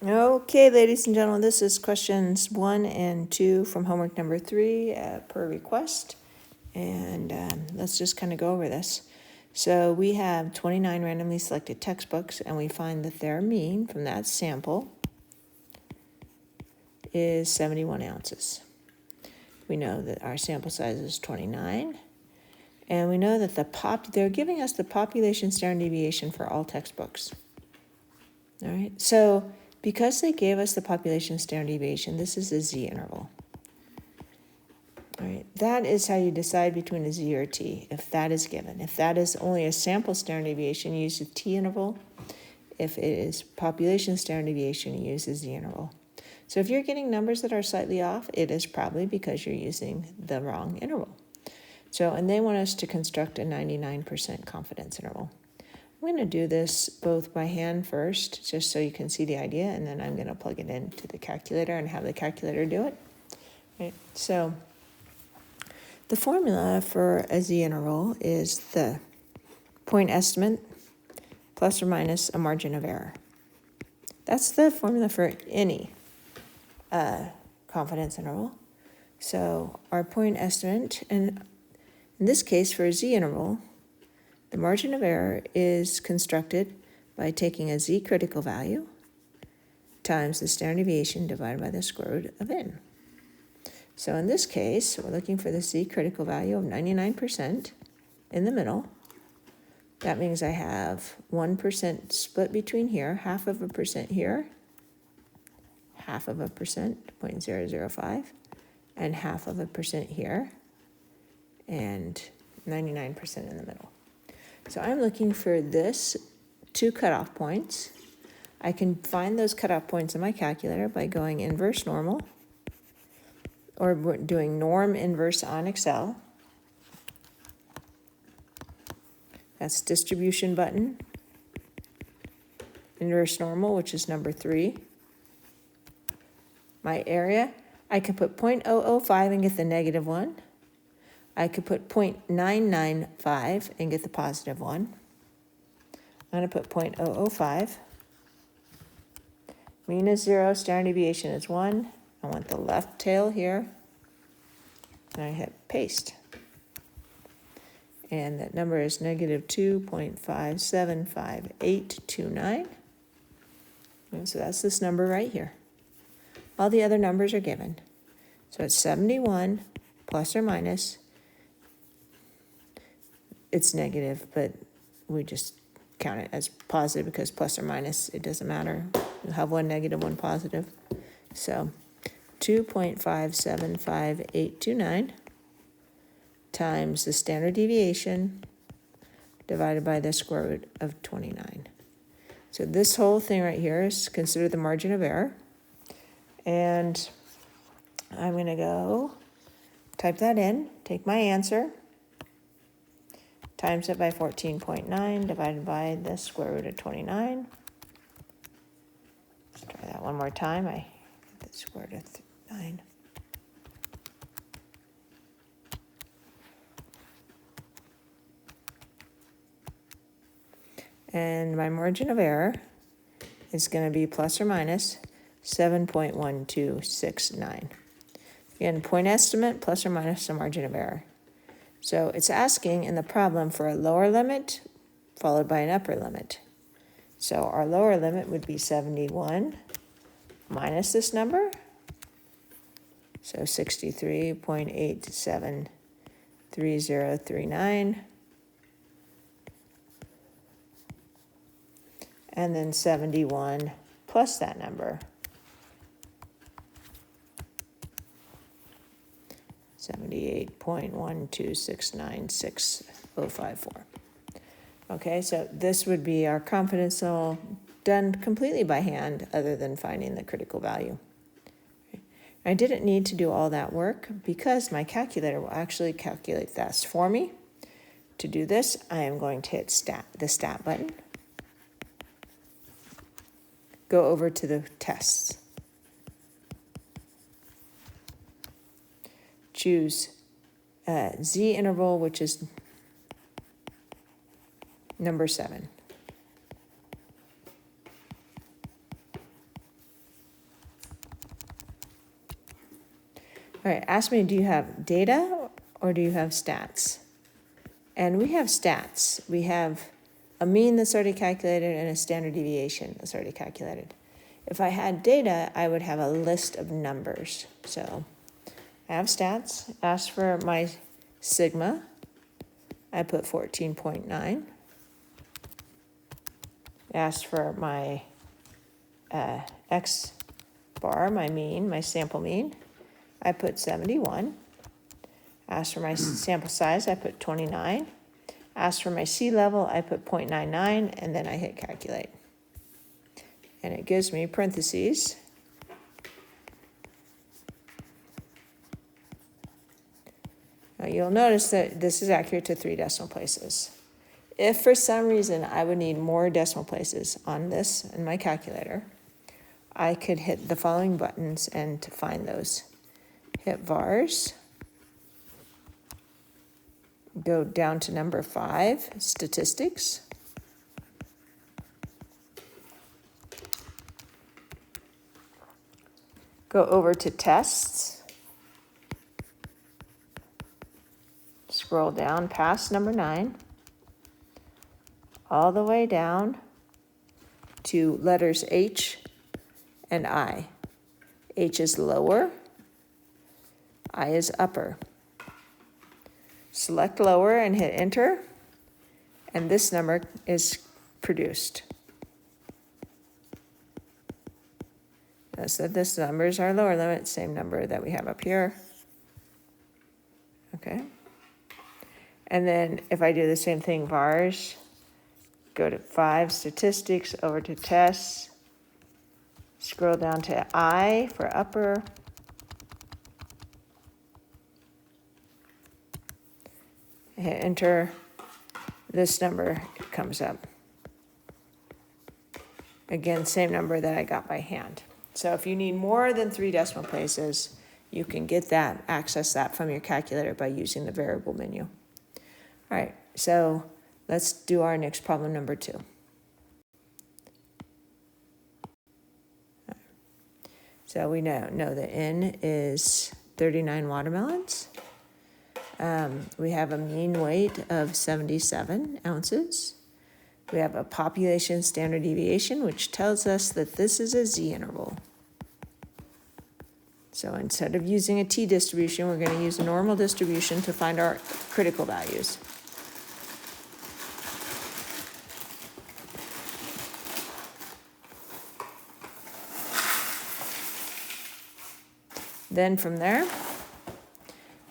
Okay, ladies and gentlemen, this is questions 1 and 2 from homework number 3 per request. And let's just kind of go over this. So we have 29 randomly selected textbooks, and we find that their mean from that sample is 71 ounces. We know that our sample size is 29, and we know that they're giving us the population standard deviation for all textbooks. All right, so because they gave us the population standard deviation, this is a z-interval. All right, that is how you decide between a z or a t, if that is given. If that is only a sample standard deviation, you use a t-interval. If it is population standard deviation, you use a z-interval. So if you're getting numbers that are slightly off, it is probably because you're using the wrong interval. So, and they want us to construct a 99% confidence interval. I'm going to do this both by hand first, just so you can see the idea, and then I'm going to plug it into the calculator and have the calculator do it. Right. So the formula for a z-interval is the point estimate plus or minus a margin of error. That's the formula for any confidence interval. So our point estimate, and in this case for a z-interval, the margin of error is constructed by taking a z critical value times the standard deviation divided by the square root of n. So in this case, we're looking for the z critical value of 99% in the middle. That means I have 1% split between here, 0.5% here, 0.5%, 0.005, and 0.5% here, and 99% in the middle. So I'm looking for this 2 cutoff points. I can find those cutoff points in my calculator by going inverse normal, or doing norm inverse on Excel. That's distribution button, inverse normal, which is number 3. My area, I could put 0.005 and get the negative 1. I could put 0.995 and get the positive 1. I'm going to put 0.005. Mean is 0, standard deviation is 1. I want the left tail here. And I hit paste. And that number is negative 2.5752829. And so that's this number right here. All the other numbers are given. So it's 71 plus or minus. It's negative, but we just count it as positive because plus or minus, it doesn't matter. You'll have one negative, one positive. So 2.5752829 times the standard deviation divided by the square root of 29. So this whole thing right here is considered the margin of error. And I'm going to go type that in, take my answer, times it by 14.9 divided by the square root of 29. Let's try that one more time. I get the square root of 9. And my margin of error is going to be plus or minus 7.1269. Again, point estimate plus or minus the margin of error. So it's asking in the problem for a lower limit followed by an upper limit. So our lower limit would be 71 minus this number. So 63.873039. And then 71 plus that number. 78.1269654. Okay, so this would be our confidence interval done completely by hand other than finding the critical value. I didn't need to do all that work because my calculator will actually calculate this for me. To do this, I am going to hit the stat button. Go over to the tests. Choose Z interval, which is number 7. All right, ask me, do you have data or do you have stats? And we have stats. We have a mean that's already calculated and a standard deviation that's already calculated. If I had data, I would have a list of numbers. So I have stats, ask for my sigma. I put 14.9. Asked for my X bar, my mean, my sample mean. I put 71. Asked for my sample size, I put 29. Asked for my C level, I put 0.99, and then I hit calculate. And it gives me parentheses. Now you'll notice that this is accurate to 3 decimal places. If for some reason I would need more decimal places on this in my calculator, I could hit the following buttons and to find those. Hit vars, go down to number 5, statistics. Go over to tests. Scroll down past number 9, all the way down to letters H and I. H is lower, I is upper. Select lower and hit enter, and this number is produced. Notice that this number is our lower limit, same number that we have up here. Okay. And then if I do the same thing, vars, go to 5, statistics, over to tests, scroll down to I for upper, hit enter, this number comes up. Again, same number that I got by hand. So if you need more than 3 decimal places, you can get that, access that from your calculator by using the variable menu. All right, so let's do our next problem, number 2. So we know that N is 39 watermelons. We have a mean weight of 77 ounces. We have a population standard deviation, which tells us that this is a z-interval. So instead of using a t-distribution, we're going to use a normal distribution to find our critical values. Then from there,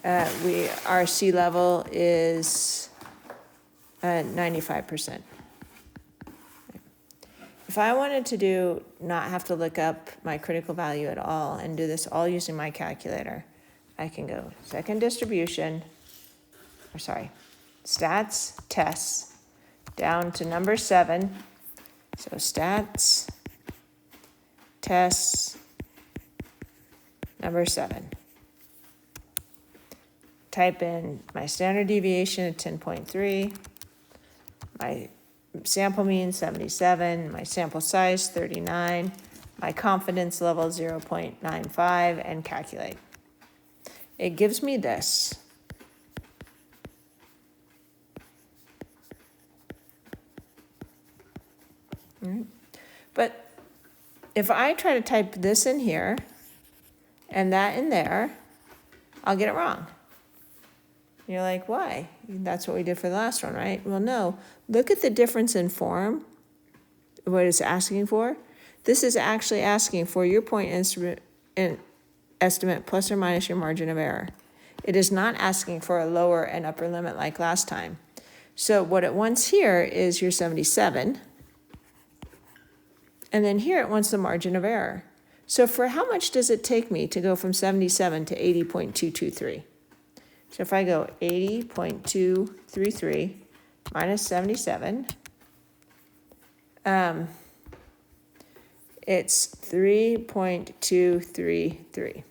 our sea level is 95%. If I wanted to not have to look up my critical value at all and do this all using my calculator, I can go second distribution, stats, tests, down to number 7. So stats, tests, number 7. Type in my standard deviation at 10.3, my sample mean 77, my sample size 39, my confidence level 0.95, and calculate. It gives me this. But if I try to type this in here and that in there, I'll get it wrong. You're like, why? That's what we did for the last one, right? Well, no. Look at the difference in form, what it's asking for. This is actually asking for your point estimate plus or minus your margin of error. It is not asking for a lower and upper limit like last time. So what it wants here is your 77. And then here it wants the margin of error. So for how much does it take me to go from 77 to 80.223? So if I go 80.233 minus 77, it's 3.233.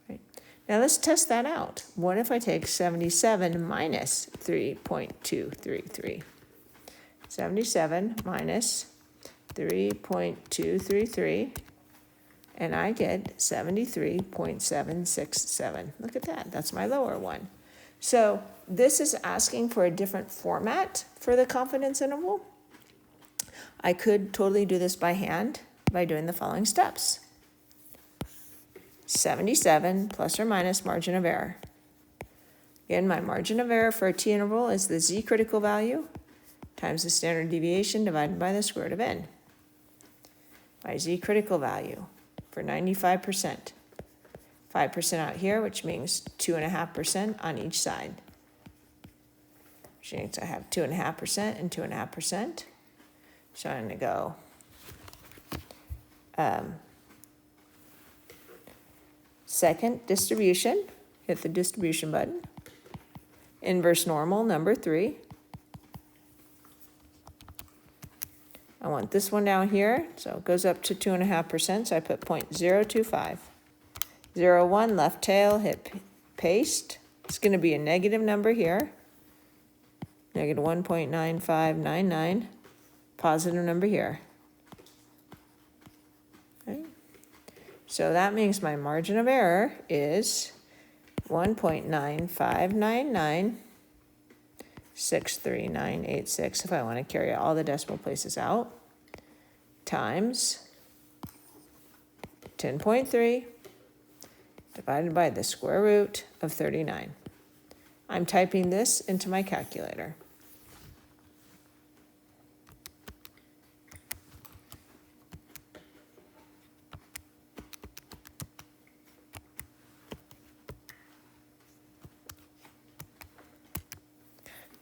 Right. Now let's test that out. What if I take 77 minus 3.233? 77 minus 3.233 and I get 73.767. Look at that, that's my lower one. So this is asking for a different format for the confidence interval. I could totally do this by hand by doing the following steps. 77 plus or minus margin of error. Again, my margin of error for a t-interval is the z-critical value times the standard deviation divided by the square root of n. My z-critical value for 95%. 5% out here, which means 2.5% on each side. Which means I have 2.5% and 2.5%. So I'm going to go second distribution, hit the distribution button. Inverse normal, number 3. I want this one down here, so it goes up to 2.5%, so I put 0.025. 0.1 left tail, hit paste. It's going to be a negative number here. Negative 1.9599. Positive number here. Okay. So that means my margin of error is 1.95996396 if I want to carry all the decimal places out, times 10.3 divided by the square root of 39. I'm typing this into my calculator.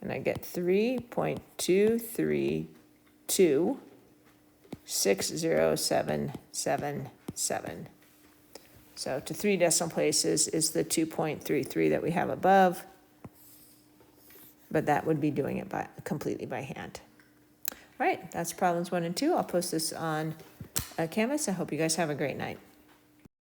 And I get 3.2326077. So to 3 decimal places is the 2.33 that we have above, but that would be doing it completely by hand. All right, that's problems 1 and 2. I'll post this on Canvas. I hope you guys have a great night.